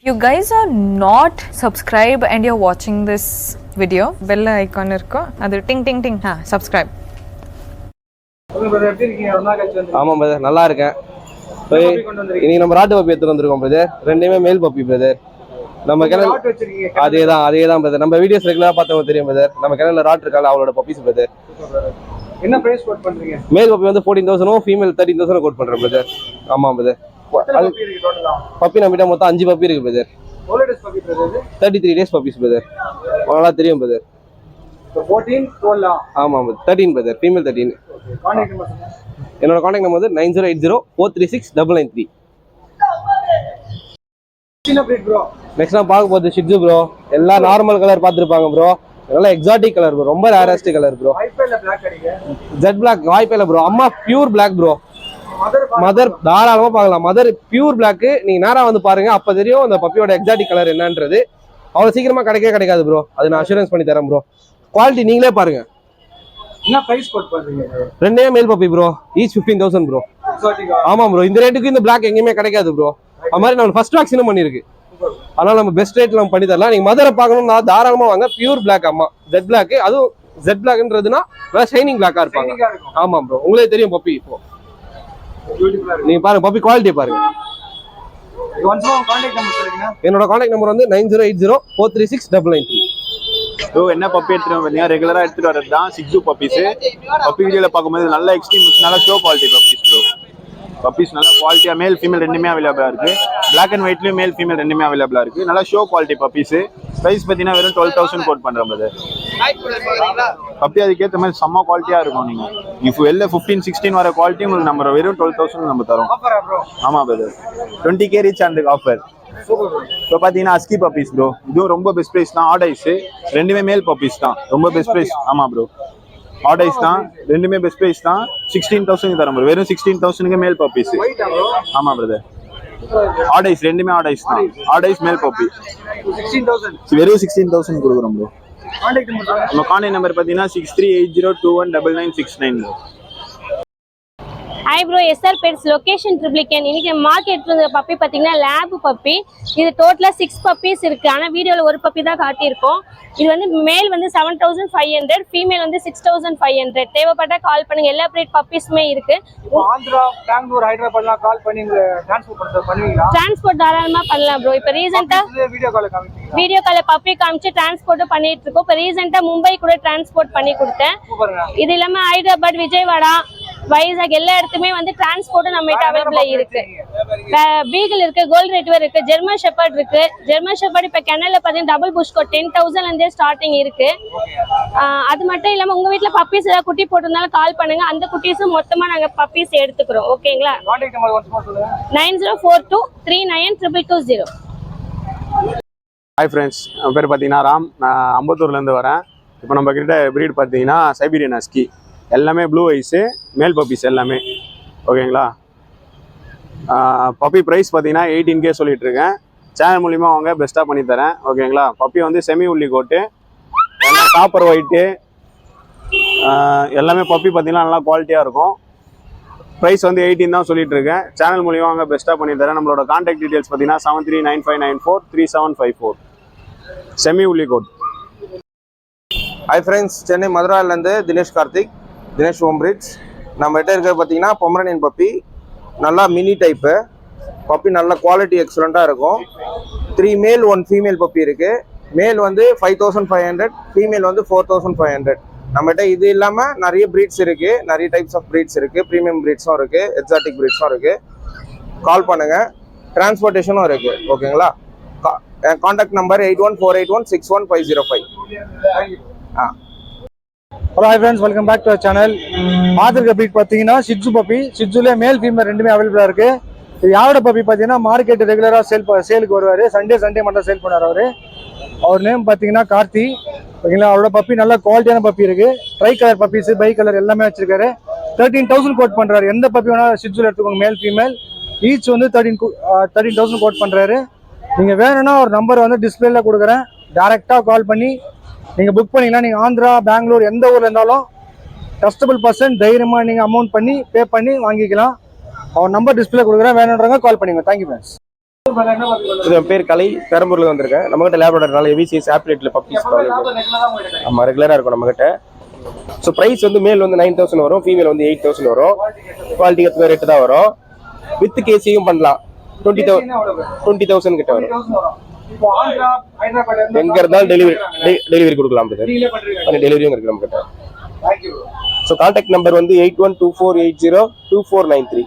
You guys are not subscribed and you're watching this video, bell icon irko adu ting ting ting subscribe. ஆமா brother, நல்லா இருக்கேன். இன்னைக்கு நம்ம rot puppy எடுத்து வந்திருக்கோம் பிரதர். ரெண்டுமே மேல் பப்பி பிரதர். நம்ம கிணறு அதேதான் பிரதர். நம்ம வீடியோஸ் ரெகுலரா பார்த்தவங்க தெரியும் பிரதர். நம்ம கிணறுல ராட் இருக்கால, அவளோட பப்பீஸ் பிரதர். என்ன பிரைஸ் கோட் பண்றீங்க? மேல் பப்பி வந்து 14,000, ஃபீமேல் 13,000 கோட் பண்றேன் பிரதர். ஆமா பிரதர். பப்பி நம்மகிட்ட மொத்தம் 5 பப்பி இருக்கு பிரதர். 33 days puppies brother. நல்லா தெரியும் பிரதர். 14 12 ஆமா brother. 13 brother, female 13. Contact number என்னோட கான்டாக்ட் நம்பர் வந்து 9080436993. சின்ன பிரீட் ப்ரோ. நெக்ஸ்ட் நான் பார்க்க போறது ஷிட்ஜு ப்ரோ. எல்லாம் நார்மல் கலர் பார்த்துருப்பாங்க ப்ரோ. நல்லா எக்ஸாட்டிக் கலர் ப்ரோ, ரொம்ப ரேரஸ்ட் கலர் ப்ரோ. வாய்ப்பேல பிளாக் அடிங்க. ஜெட் பிளாக் வாய்ப்பேல ப்ரோ. அம்மா பியூர் பிளாக் ப்ரோ. மதர் தாராளமா பார்க்கலாம். Mother pure black. நீங்க நேரா வந்து பாருங்க, அப்ப தெரியும் அந்த பப்பியோட எக்ஸாட்டிக் கலர் என்னன்றது. அவ்வளவு சீக்கிரமா கிடைக்காது ப்ரோ. அது நான் அஷூரன்ஸ் பண்ணி தரேன் ப்ரோ. குவாலிட்டி நீங்களே பாருங்க. என்ன பிரைஸ் கோட் பண்றீங்க? ரெண்டே male puppy bro. Each 15,000 bro. ஆமா ப்ரோ. இந்த ரேட்டுக்கு இந்த பிளாக் எங்கேயுமே கிடைக்காது ப்ரோ. அது மாதிரி நம்ம ஃபர்ஸ்ட் வேக்சினும் பண்ணிருக்கு. அதனால நம்ம பெஸ்ட் ரேட்ல நம்ம பண்ணி தரலாம். நீங்க மதரை பார்க்கணும்னா தாராளமா வாங்க. பியூர் பிளாக் அம்மா. Jet black. அதுவும் ஜெட் பிளாக்ன்றதுன்னா ஷைனிங் பிளாக்கா இருப்பாங்க. ஆமா ப்ரோ. உங்களுக்கு தெரியும் பப்பி. இப்போ நீங்க பாருங்க பப்பி குவாலிட்டி பாருங்க. என்னோட கான்டாக்ட் நம்பர் வந்து 9080436993. ப்ரோ என்ன பப்பி எடுத்துட்டு பார்த்தீங்கன்னா ரெகுலரா எடுத்துட்டு வரது தான் சிக்ஸு பப்பீஸ். பப்பி வீடியோல பார்க்கும்போது நல்ல எக்ஸ்ட்ரீம், நல்ல show quality puppies bro. Puppies நல்ல குவாலிட்டியா மேல் ஃபீமேல் ரெண்டுமே அவைலபிளா இருக்கு. பிளாக் அண்ட் ஒயிட்லயும் மேல் ஃபீமேல் ரெண்டுமே அவைலபிளா இருக்கு. நல்ல ஷோ குவாலிட்டி பப்பீஸ். பிரைஸ் பார்த்தீங்கன்னா வெறும் 12,000 கோட் பண்றோம் பிரதர். பப்பி அதுக்கேற்ற மாதிரி செம்ம குவாலிட்டியா இருக்கும். நீங்க இப்போ வெளில 15-16 வர குவாலிட்டி உங்களுக்கு நம்ம வெறும் 12,000 நம்ம தரோம். ஆமா பிரதர். 20K ரீச் அந்த ஆஃபர். இப்போ பார்த்தீங்கன்னா அஸ்கி பப்பீஸ் ப்ரோ. இதுவும் ரொம்ப பெஸ்ட் ப்ரைஸ் தான். ஆர்டைஸ் ரெண்டுமே மேல் பப்பீஸ் தான். ரொம்ப பெஸ்ட் ப்ரைஸ். ஆமா ப்ரோ. ஆர்டைஸ் தான். ரெண்டுமே பெஸ்ட் ப்ரைஸ் தான். 16,000 தரோம் ப்ரோ. வெறும் 16,000 மேல் பப்பீஸ். ஆமா பிரதர். ஆர்டைஸ் ரெண்டுமே ஆர்டைஸ் தான். ஆர்டைஸ் மேல் பப்பி 16,000. வெறும் 16,000 கொடுக்குறோம் ப்ரோ. நம்ம கான்டாக்ட் நம்பர் பார்த்தீங்கன்னா 6380219969 bro. Hi bro, SR pets location Triplicane. இன்னைக்கு மார்க்கெட் இருந்த பப்பி பார்த்தீங்கன்னா லேப் பப்பி. இது டோட்டலாக 6 பப்பீஸ் இருக்கு. ஆனால் வீடியோவில் ஒரு பப்பி தான் காட்டியிருக்கோம். இது வந்து மேல் வந்து 7,500, ஃபீமேல் வந்து 6,500. தேவைப்பட்டா கால் பண்ணுங்க. எல்லா பிரீட் பப்பீஸுமே இருக்கு. ஆந்திரா, பெங்களூர், ஹைதராபாத்லாம் கால் பண்ணி டிரான்ஸ்போர்ட் பண்ணுவீங்களா? டிரான்ஸ்போர்ட் தாராளமா பண்ணலாம் ப்ரோ. இப்போ ரீசெண்டா வீடியோ கால பப்பி காமிச்சு டிரான்ஸ்போர்ட்டும் பண்ணிட்டு இருக்கோம். இப்போ ரீசெண்டா மும்பை கூட டிரான்ஸ்போர்ட் பண்ணி கொடுத்தேன். இது இல்லாம ஹைதராபாத், விஜயவாடா, வைசாக் எல்லா இடத்துமே வந்து டிரான்ஸ்போர்ட் நம்ம கிட்ட அவைலபிளா இருக்கு. பீகல் இருக்கு, கோல்ட் ரெட்வர் இருக்கு, ஜெர்மன் ஷெப்பர்ட் இருக்கு. ஜெர்மன் ஷெப்பர்ட் இப்ப கெனல்ல பாத்தீங்கன்னா டபுள் புஷ் கோட் 10,000 இருந்தே ஸ்டார்டிங் இருக்கு. அது மட்டும் இல்லாம உங்க வீட்டுல பப்பீஸ் ஏதாவது குட்டி போட்டிருந்தாலும் கால் பண்ணுங்க. அந்த குட்டீஸும் மொத்தமா நாங்க பப்பீஸ் எடுத்துக்கிறோம். ஓகேங்களா? 9042392220. ஹாய் ஃப்ரெண்ட்ஸ், என் பேர் பார்த்தீங்கன்னா ராம். நான் அம்பத்தூர்லேருந்து வரேன். இப்போ நம்ம கிட்ட ப்ரீட் பார்த்தீங்கன்னா சைபீரியன் ஹஸ்கி. எல்லாமே ப்ளூ ஐஸு மேல் பப்பீஸ் எல்லாமே. ஓகேங்களா? பப்பி ப்ரைஸ் பார்த்தீங்கன்னா 18K சொல்லிட்டு இருக்கேன். சேனல் மூலிமா வாங்க, பெஸ்ட்டாக பண்ணி தரேன். ஓகேங்களா? பப்பி வந்து செமி உள்ளி கோட்டு, எல்லாம் காப்பர் ஒயிட்டு, எல்லாமே பப்பி பார்த்தீங்கன்னா நல்லா குவாலிட்டியாக இருக்கும். ப்ரைஸ் வந்து 18 தான் சொல்லிட்டு இருக்கேன். சேனல் மூலிமா வாங்க, பெஸ்ட்டாக பண்ணி தரேன். நம்மளோட கான்டாக்ட் டீடைல்ஸ் பார்த்தீங்கன்னா 7395943754. Semi woolly coat. Hi friends, Chennai மதுராலேருந்து தினேஷ் கார்த்திக், தினேஷ் ஹோம் பிரீட்ஸ். நம்ம கிட்ட இருக்கிறது பார்த்தீங்கன்னா பொமரனியன் பப்பி. நல்லா மினி டைப்பு பப்பி. நல்ல குவாலிட்டி எக்ஸலண்ட்டாக இருக்கும். 3 மேல் 1 ஃபீமேல் பப்பி இருக்குது. மேல் வந்து 5,500, ஃபீமேல் வந்து 4,500. நம்மகிட்ட இது இல்லாமல் நிறைய ப்ரீட்ஸ் இருக்குது. நிறைய டைப்ஸ் ஆஃப் ப்ரீட்ஸ் இருக்குது. ப்ரீமியம் ப்ரீட்ஸும் இருக்குது, எக்ஸாட்டிக் ப்ரீட்ஸும் இருக்குது. கால் பண்ணுங்கள். டிரான்ஸ்போர்ட்டேஷனும் இருக்குது. ஓகேங்களா? Contact number 8148161505. Hello hi friends, welcome back to our channel. பார்த்துருக்க பீட் பார்த்தீங்கன்னா ஷிட்ஜு பப்பி. ஷிட்ஜுலேயே மேல் ஃபீமேல் ரெண்டுமே அவைலபிளாக இருக்குது. இது யாரோட பப்பி பார்த்தீங்கன்னா மார்க்கெட் ரெகுலராக சேலுக்கு வருவார். சண்டே மட்டும் சேல் பண்ணுவார் அவர். அவர் நேம் பார்த்தீங்கன்னா கார்த்தி. ஓகேங்களா? அவரோட பப்பி நல்ல குவாலிட்டியான பப்பி இருக்குது. Tri colour puppies, bi colour எல்லாமே வச்சிருக்காரு. 13,000 கோட் பண்ணுறாரு. எந்த பப்பி வேணாலும் ஷிட்ஜுல எடுத்துக்கோங்க. மேல் ஃபீமேல் ஈச் வந்து 13,000 கோட் பண்ணுறாரு. நீங்கள் வேணும்னா ஒரு நம்பர் வந்து டிஸ்பிளேல கொடுக்குறேன். டேரெக்டாக கால் பண்ணி நீங்கள் புக் பண்ணிக்கலாம். நீங்கள் ஆந்திரா, பெங்களூர் எந்த ஊரில் இருந்தாலும் ட்ரஸ்டபிள் பர்சன், தைரியமாக நீங்கள் அமௌண்ட் பண்ணி பே பண்ணி வாங்கிக்கலாம். அவர் நம்பர் டிஸ்பிளே கொடுக்குறேன். வேணுன்றவங்க கால் பண்ணிங்க. Thank you friends. இது பேர் கலை, பெரம்பூர்ல வந்திருக்கேன். நம்மகிட்ட லேப்ரடார் நல்ல ஹெவி சைஸ் ஆப்லேட்ல பப்பீஸ் ஆமா ரெகுலரா இருக்கும் நம்மகிட்ட. ஸோ ப்ரைஸ் வந்து மேல் வந்து 9000 வரும், ஃபீமேல் வந்து 8000 வரும். குவாலிட்டி கற்று ரேட்டு தான் வரும். வித் கேசியும் பண்ணலாம். 20,000 கிட்ட வரும். எங்க இருந்தாலும் டெலிவரி கொடுக்கலாம். டெலிவரியும் இருக்கு நம்ம கிட்ட. ஸோ கான்டாக்ட் நம்பர் வந்து 8124802493.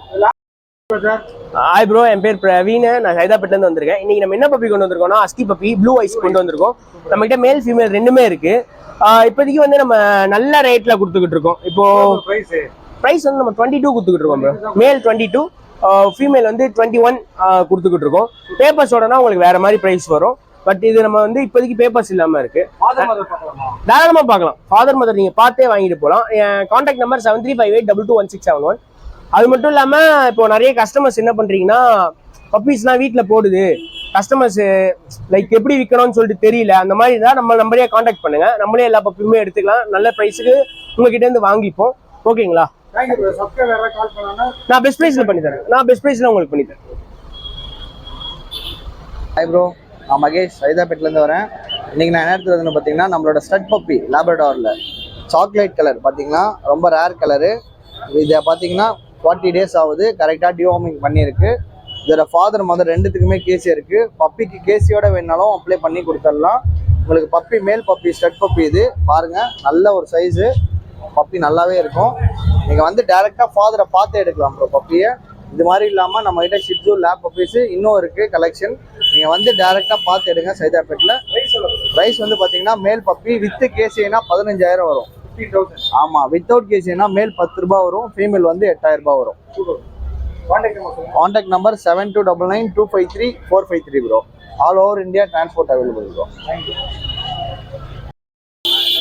ஹாய் ப்ரோ, என் பேர் பிரவீன். நான் ஹைதராபாத்லேருந்து வந்திருக்கேன். இன்னைக்கு நம்ம என்ன பப்பி கொண்டு வந்திருக்கோம்னா அஸ்கி பப்பி, ப்ளூ ஐஸ் கொண்டு வந்திருக்கோம். நம்ம கிட்ட மேல் ஃபீமேல் ரெண்டுமே இருக்கு. இப்போதைக்கு வந்து நம்ம நல்ல ரேட்ல கொடுத்துக்கிட்டு இருக்கோம். இப்போ ப்ரைஸ் வந்து நம்ம 22 கொடுத்துக்கிட்டு இருக்கோம் ப்ரோ. மேல் 22, ஃபீமேல் வந்து 21 கொடுத்துக்கிட்டு இருக்கோம். பேப்பர்ஸோடனா உங்களுக்கு வேற மாதிரி ப்ரைஸ் வரும். பட் இது நம்ம வந்து இப்போதைக்கு பேப்பர்ஸ் இல்லாம இருக்கு. தாராளமா பார்க்கலாம். ஃபாதர் மதர் நீங்க பார்த்தே வாங்கிட்டு போகலாம். என் கான்டாக்ட் நம்பர் 7358221671. அது மட்டும் இல்லாம இப்போ நிறைய கஸ்டமர்ஸ் என்ன பண்றீங்கன்னா பப்பீஸ்லாம் வீட்டில் போடுது, கஸ்டமர்ஸ் லைக் எப்படி விற்கணும்னு சொல்லிட்டு தெரியல, அந்த மாதிரி தான் நம்ம நம்பரே கான்டாக்ட் பண்ணுங்க. நம்மளே எல்லா பப்பியுமே எடுத்துக்கலாம். நல்ல ப்ரைஸுக்கு உங்ககிட்ட இருந்து வாங்கிப்போம். ஓகேங்களா? நான் பெஸ்ட் ப்ரைஸ்ல பண்ணி தரேன். உங்களுக்கு பண்ணி தரேன். ஹாய் ப்ரோ, நான் மகேஷ் ஹைதராபாத்லேருந்து வரேன். இன்றைக்கி நான் என்ன எடுத்துகிட்டு வந்து பார்த்தீங்கன்னா நம்மளோட ஸ்டட் பப்பி லேப்ரடாரில் சாக்லேட் கலர் பார்த்தீங்கன்னா ரொம்ப ரேர் கலரு. இதை பார்த்தீங்கன்னா 40 days ஆகுது. கரெக்டாக டிவார்மிங் பண்ணியிருக்கு. இதோட ஃபாதர் மதர் ரெண்டுத்துக்குமே கேசி இருக்குது. பப்பிக்கு கேசியோட வேணாலும் அப்ளை பண்ணி கொடுத்துடலாம். உங்களுக்கு puppy male puppy stud puppy இது பாருங்கள், நல்ல ஒரு சைஸு பப்பி நல்லாவே இருக்கும். நீங்கள் வந்து டேரெக்டாக ஃபாதரை பார்த்து எடுக்கலாம் ப்ரோ பப்பியை. இது மாதிரி இல்லாமல் நம்மகிட்ட ஷிட்ஜூ லேப் பப்பீஸு இன்னும் இருக்குது கலெக்ஷன். நீங்கள் வந்து டேரெக்டாக பார்த்து எடுங்க சைதாப்பேட்டில். ப்ரைஸ் வந்து பார்த்தீங்கன்னா மேல் பப்பி வித்து கேசினா 15,000 வரும். ஆமாம், வித்தவுட் கேசினா மேல் 10 ரூபாய் வரும், ஃபீமேல் வந்து 8,000 ரூபாய் வரும். Contact number 7299253453 bro. All over India transport available bro.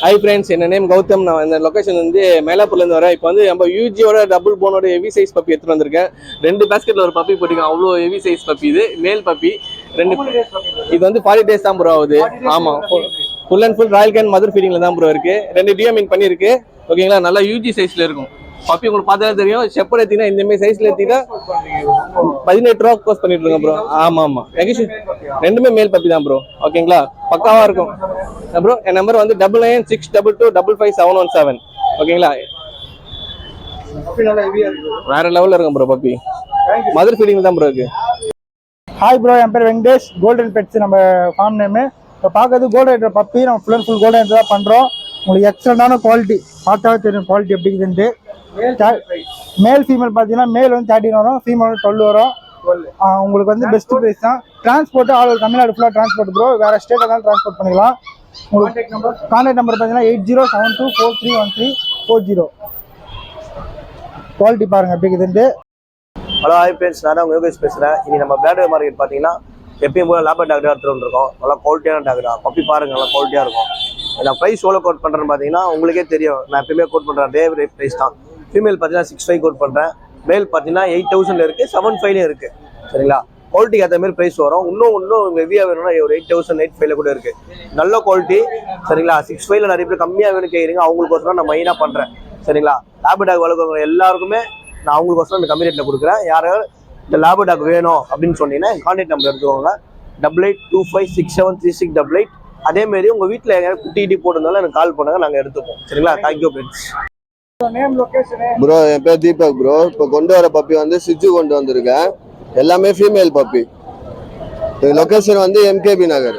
Hi friends, என்ன நேம் கௌதம். நான் இந்த லொக்கேஷன் வந்து மேலாப்பூர்லேருந்து வரேன். இப்போ வந்து நம்ம யூஜியோட டபுள் போனோட ஹெவி சைஸ் பப்பி எடுத்துகிட்டு வந்திருக்கேன். 2 பேஸ்கெட்டில் ஒரு பப்பி போட்டிருக்கேன். அவ்வளோ ஹெவி சைஸ் பப்பி இது, மேல் பப்பி. இது வந்து 40 days தான் ப்ரோ ஆகுது. ஆமாம், full and full Royal Canin mother ஃபீடிங்கில் தான் ப்ரோ இருக்குது. 2 டிஎம்இங் பண்ணியிருக்கு. ஓகேங்களா? நல்லா யூஜி சைஸில் இருக்கும் பப்பி. உங்களுக்கு பார்த்தாலே தெரியும். ஷெப்பர்ட் எடுத்தீங்கன்னா இந்தமாரி சைஸில் எடுத்தீங்கன்னா 18 ரூபா கோர்ஸ் பண்ணிட்டு இருக்கோம் ப்ரோ. ஆமாம், ரெண்டுமே மேல் பப்பி தான் ப்ரோ. ஓகேங்களா? பக்காவாக இருக்கும் ப்ரோ. என் நம்பர் வந்து 9962255717. ஓகேங்களா? வேற லெவலில் இருக்கும் ப்ரோ பப்பி. மதர் ஃபீடிங் தான் ப்ரோ இருக்கு. ஹாய் ப்ரோ, என் பேர் வெங்கடேஷ். கோல்டன் பெட்ஸ் நம்ம ஃபார்ம் நேமு. இப்போ பார்க்கறது கோல்டன் பப்பி. நம்ம ஃபுல் அண்ட் ஃபுல் கோல்டன் தான் பண்ணுறோம். உங்களுக்கு எக்ஸலண்டான குவாலிட்டி பார்த்தாவே தெரியும் குவாலிட்டி எப்படி இருக்குதுன்ட்டு. மேல் ஃபீமேல் பார்த்தீங்கன்னா மேல் வந்து 13 வரும், ஃபீமேல் வந்து 12 வரும். உங்களுக்கு வந்து பெஸ்ட் ப்ரைஸ் தான். டிரான்ஸ்போர்ட்டு ஆல் ஓவர் தமிழ்நாடு ஃபுல்லாக டிரான்ஸ்போர்ட் ப்ரோ. வேறு ஸ்டேட்டில் தான் டிரான்ஸ்போர்ட் பண்ணிக்கலாம். உங்களுக்கு கான்டாக்ட் நம்பர் பார்த்தீங்கன்னா 8072431340. குவாலிட்டி பாருங்கள் எப்படி இருக்குதுன்ட்டு. ஹலோ, ஹாய் ஃப்ரெண்ட்ஸ், நான் தான் உங்கள் யோகேஷ் பேசுகிறேன். இனி நம்ம பிராட்வே மார்க்கெட் பார்த்தீங்கன்னா எப்பயும் போல லேபர் டாக்டர் எடுத்துகிட்டு வந்துருக்கோம். நல்லா குவாலிட்டியான டாக்டர் பப்பி பாருங்கள், நல்லா குவாலிட்டியாக இருக்கும். நான் ப்ரைஸ் எவ்வளோ கோட் பண்ணுறேன்னு பார்த்தீங்கன்னா உங்களுக்கே தெரியும். நான் எப்பயுமே கோட் பண்ணுறேன் அதே ரேட் ப்ரைஸ் தான். ஃபீமேல் பார்த்தீங்கன்னா 6,500 கோட் பண்ணுறேன். மேல் பார்த்தீங்கன்னா 8,000 இருக்குது, 7,500 இருக்குது. சரிங்களா? குவாலிட்டிக்கு ஏற்ற மாதிரி ப்ரைஸ் வரும். இன்னும் ஹெவியாக வேணும்னா ஒரு 8,000 8,500 கூட இருக்குது. நல்ல குவாலிட்டி. சரிங்களா? 6,500 நிறைய பேர் கம்மியாக வேணும் கேட்குறீங்க. அவங்களுக்கோசரம் நான் மெயினாக பண்ணுறேன். சரிங்களா? லேபர் டாக் வளர்க்குறவங்க எல்லாருக்குமே நான் அவங்களுக்கோசரம் இந்த கம்மி ரேட்டில் கொடுக்குறேன். யாராவது இந்த லேபர் டாக் வேணும் அப்படின்னு சொன்னீங்கன்னா கான்டாக்ட் நம்பர் எடுத்துக்கோங்க. 8825673688. அதேமாரி உங்கள் வீட்டில் எங்கேயாவது குட்டி போட்டிருந்தாலும் எனக்கு கால் பண்ணுங்க, நாங்கள் எடுத்துப்போம். சரிங்களா? Thank you friends. ப்ரோ, என் பேர் தீபக் ப்ரோ. இப்போ கொண்டு வர பப்பி வந்து சிஜு கொண்டு வந்திருக்கேன். எல்லாமே ஃபீமேல் பப்பி. லொகேஷன் வந்து எம்கேபி நகர்.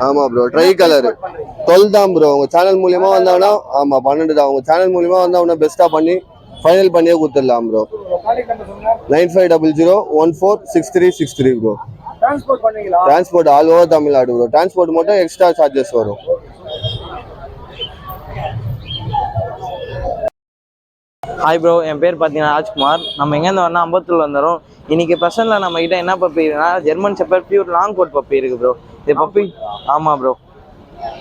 ஆமா ப்ரோ, ட்ரை கலர் 12 தான் ப்ரோ. உங்க சேனல் மூலியமா வந்தாங்கன்னா ஆமா 12 தான். உங்க சேனல் மூலியமா வந்தா பெஸ்டா பண்ணி ஃபைனல் பண்ணியே கொடுத்துடலாம் bro. 9500146363 bro. Transport all over Tamil Nadu bro. Transport மட்டும் எக்ஸ்ட்ரா சார்ஜஸ் வரும். ஹாய் ப்ரோ, என் பேர் பார்த்தீங்கன்னா ராஜ்குமார். நம்ம எங்கேருந்து வரணும் அம்பத்தூர்ல வந்துடும். இன்னைக்கு ப்ரெசென்ட்டில் நம்ம கிட்ட என்ன பப்பி இருக்குன்னா German shepherd pure long coat puppy இருக்கு ப்ரோ. இது பப்பி ஆமாம் ப்ரோ,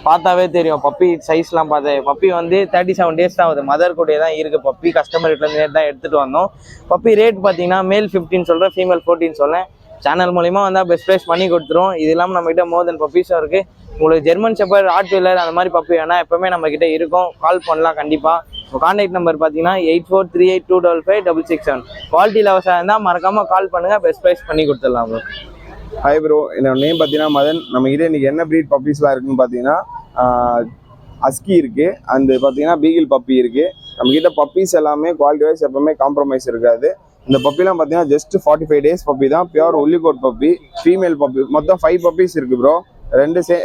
பார்த்தாவே தெரியும் பப்பி சைஸ்லாம் பார்த்தா. பப்பி வந்து 37 days தான் ஆகுது. மதர் கூடயே தான் இருக்குது பப்பி. கஸ்டமர் வீட்டிலேருந்து நேர் தான் எடுத்துகிட்டு வந்தோம். பப்பி ரேட் பார்த்தீங்கன்னா மேல் 15 சொல்கிறேன், ஃபீமேல் 14 சொல்லேன். சேனல் மூலிமா வந்தால் பெஸ்ட் ப்ரைஸ் பண்ணி கொடுத்துரும். இது இல்லாமல் நம்மகிட்ட மோர் தென் பப்பீஸும் இருக்குது. உங்களுக்கு ஜெர்மன் ஷெப்பர்ட், ராட் வீலர் அந்த மாதிரி பப்பி வேணால் எப்போவுமே நம்மக்கிட்ட இருக்கும். கால் பண்ணலாம் கண்டிப்பாக. கான்டாக்ட் நம்பர் பார்த்தீங்கன்னா 8438255667. குவாலிட்டி லவர்ஸாக இருந்தால் மறக்காமல் கால் பண்ணுங்கள், பெஸ்ட் ப்ரைஸ் பண்ணி கொடுத்துடலாம் ப்ரோ. ஹாய் ப்ரோ, என்னோட நேம் பார்த்தீங்கன்னா மதன். நம்ம கிட்ட இன்னைக்கு என்ன ப்ரீட் பப்பீஸ்லாம் இருக்குன்னு பார்த்தீங்கன்னா அஸ்கி இருக்குது, அந்த பார்த்தீங்கன்னா பீகிள் பப்பி இருக்குது. நம்மக்கிட்ட பப்பீஸ் எல்லாமே குவாலிட்டி வைஸ் எப்பவுமே காம்ப்ரமைஸ் இருக்காது. இந்த பப்பிலாம் பார்த்தீங்கன்னா ஜஸ்ட் 45 days பப்பி தான், பியூர் ஒல்லிகோட் பப்பி, ஃபீமேல் பப்பி. மொத்தம் 5 பப்பீஸ் இருக்குது ப்ரோ.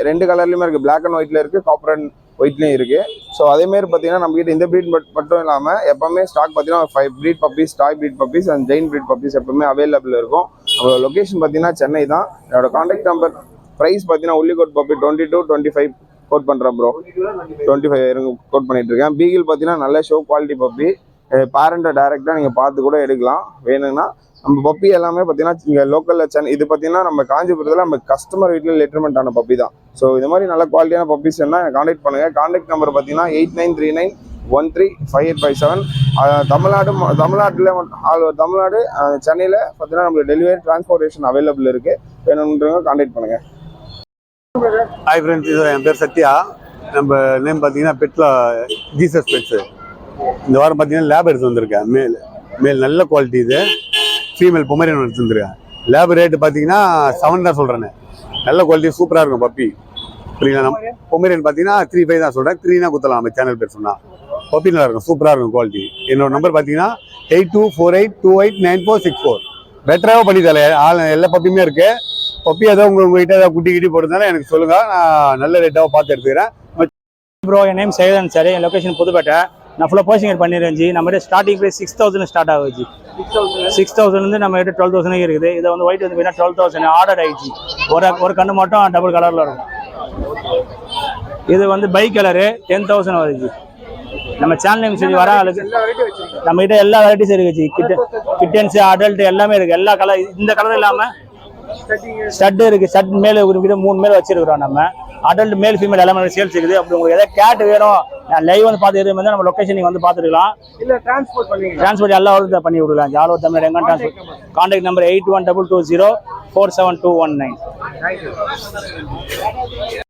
ரெண்டு கலர்லையுமே இருக்குது, பிளாக் அண்ட் ஒயிட்டில் இருக்குது, காப்பர் அண்ட் ஒயிட்லேயும் இருக்குது. ஸோ அதேமாதிரி பார்த்தீங்கன்னா நம்மக்கிட்ட இந்த ப்ரீட் மட்டும் இல்லாமல் எப்போவுமே ஸ்டாக் பார்த்தீங்கன்னா 5 breed puppies, toy breed puppies and giant breed puppies எப்பவுமே அவைலபிள் இருக்கும். நம்மளோட லொக்கேஷன் பார்த்தீங்கன்னா சென்னை தான். என்னோட கான்டாக்ட் நம்பர், ப்ரைஸ் பார்த்தீங்கன்னா ஒல்லிகோட் பப்பி 22-25 கோட் பண்ணுறேன் ப்ரோ. 25 கோட் பண்ணிட்டு இருக்கேன். பீகிள் பார்த்தீங்கன்னா நல்ல ஷோ குவாலிட்டி பப்பி, பேரண்ட்டை டைரெக்டாக நீங்கள் பார்த்து கூட எடுக்கலாம் வேணுங்கன்னா. நம்ம பப்பி எல்லாமே பார்த்தீங்கன்னா இங்கே லோக்கலில் சென்னை, இது பார்த்தீங்கன்னா நம்ம காஞ்சிபுரத்தில் நம்ம கஸ்டமர் வீட்டில் லெட்டர்மெண்ட் ஆன பப்பி தான். ஸோ இது மாதிரி நல்ல குவாலிட்டியான பப்பீஸ் என்ன கான்டாக்ட் பண்ணுங்கள். கான்டாக்ட் நம்பர் பார்த்தீங்கன்னா 8939135857. தமிழ்நாட்டில் ஆல் ஓவர் தமிழ்நாடு, சென்னையில் பார்த்தீங்கன்னா நம்மளுக்கு டெலிவரி டிரான்ஸ்போர்ட்டேஷன் அவைலபிள் இருக்குது. வேணுன்றவங்க கான்டாக்ட் பண்ணுங்கள். ஹாய் ஃப்ரெண்ட்ஸ், இது என் பேர் சத்யா. நம்ம நேம் பார்த்தீங்கன்னா பெட்டில் ஜீசஸ் பெட்ஸு. இந்த வாரம் பார்த்தீங்கன்னா லேப் எடுத்து வந்திருக்கேன். மேல் நல்ல குவாலிட்டி. இது ஃபீமேல் பொமரியன் எடுத்து வந்துருக்கேன். லேப் ரேட்டு பார்த்தீங்கன்னா 7 தான் சொல்கிறேன். நல்ல குவாலிட்டி, சூப்பராக இருக்கும் பப்பி. புரியல, பொமரியன் பார்த்தீங்கன்னா 3.5 தான் சொல்கிறேன். 3னா குத்தலாம் நம்ம சேனல் பேர் சொன்னால். பப்பி நல்லா இருக்கும், சூப்பராக இருக்கும் குவாலிட்டி. என்னோட நம்பர் பார்த்தீங்கன்னா 8248289464. பெட்டராக பண்ணி தரல, எல்லா பப்பியுமே இருக்குது. பப்பி ஏதோ உங்ககிட்ட ஏதாவது குட்டி கிட்டி போட்டுருந்தாலும் எனக்கு சொல்லுங்கள், நான் நல்ல ரேட்டாக பார்த்து எடுத்துக்கிறேன். ப்ரோ, என் நேம் சைதன் சார். என் லொக்கேஷன் புதுப்பேட்டை. நான் ஃபுல்லாக பர்சிங் பண்ணிருந்துச்சு. நம்ம ஸ்டார்டிங் ப்ரைஸ் 6000 ஸ்டார்ட் ஆகுது. 6000 நம்ம கிட்ட 12000 இருக்குது. இதை வந்து ஒயிட் வந்து 12,000 ஆர்டர் ஆயிடுச்சு. ஒரு கண்ணு மட்டும் டபுள் கலரில் இருக்கும். இது வந்து பை கலரு 10,000 வருது. நம்ம சேனல் சரி வர ஆளுக்கு நம்ம கிட்ட எல்லா வெரைட்டிஸும் இருக்குது. கிட்டன்ஸு, அடல்ட் எல்லாமே இருக்குது. எல்லா கலர், இந்த கலர் இல்லாமல் ஸ்டட் இருக்குது. ஸ்டட் மேலே 3 மேலே வச்சிருக்கிறோம். நம்ம அடல்ட் மேல் ஃபீமேல் எல்லாமே சேல்ஸ் இருக்குது. அப்படி உங்களுக்கு எதாவது கேட் வேணும், நான் லைவ் வந்து பார்த்து எதுவும் நம்ம லொக்கேஷன் நீங்கள் வந்து பார்த்துருக்கலாம். இல்லை டிரான்ஸ்போர்ட் எல்லா ஊருக்கு பண்ணி விடலாம். ஆல் ஓவர் தமிழ் எங்கே டிரான்ஸ்போர்ட். Contact number 8122047219.